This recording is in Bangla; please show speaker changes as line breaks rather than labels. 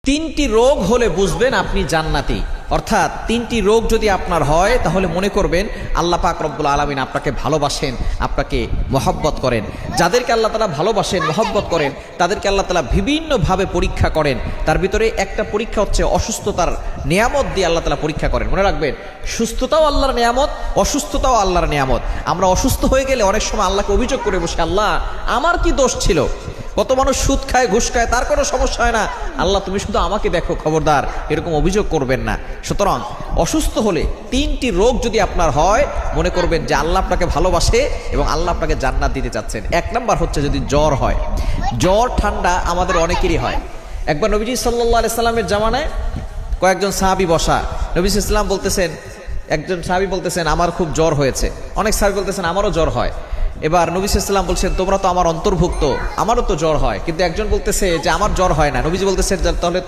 তিনটি রোগ হলে বুঝবেন আপনি জান্নাতি। অর্থাৎ তিনটি রোগ যদি আপনার হয় তাহলে মনে করবেন আল্লাহ পাক রব্বুল আলামিন আপনাকে ভালোবাসেন, আপনাকে মহব্বত করেন। যাদেরকে আল্লাহ তাআলা ভালোবাসেন, মহব্বত করেন, তাদেরকে আল্লাহ তাআলা বিভিন্নভাবে পরীক্ষা করেন। তার ভিতরে একটা পরীক্ষা হচ্ছে অসুস্থতার নিয়ামত দিয়ে আল্লাহ তাআলা পরীক্ষা করেন। মনে রাখবেন, সুস্থতাও আল্লাহর নিয়ামত, অসুস্থতাও আল্লাহর নিয়ামত। আমরা অসুস্থ হয়ে গেলে অনেক সময় আল্লাহকে অভিযোগ করে বসে, আল্লাহ আমার কি দোষ ছিল? কত মানুষ সুদ খায়, ঘুষ খায়, তার কোনো সমস্যা হয় না, আল্লাহ তুমি শুধু আমাকে দেখো, খবরদার এরকম অভিযোগ করবেন না। সুতরাং অসুস্থ হলে তিনটি রোগ যদি আপনার হয়, মনে করবেন যে আল্লাহ আপনাকে ভালোবাসে এবং আল্লাহ আপনাকে জান্নাত দিতে চাচ্ছেন। এক নাম্বার হচ্ছে যদি জ্বর হয়। জ্বর ঠান্ডা আমাদের অনেকেরই হয়। একবার নবীজি সাল্লাল্লাহু আলাইহি সাল্লামের জামানায় কয়েকজন সাহাবী বসা, নবী সাল্লাল্লাহু আলাইহি সাল্লাম বলতেছেন, একজন সাহাবী বলতেছেন আমার খুব জ্বর হয়েছে, অনেক সাহাবী বলতেছেন আমারও জ্বর হয়। এবার নবী সাল্লাল্লাহু আলাইহি সাল্লাম বলছেন তোমরা তো আমার অন্তর্ভুক্ত, আমারও তো জ্বর হয়। কিন্তু একজন বলতেছে যে আমার জ্বর হয় না। নবীজি বলতেছেন তাহলে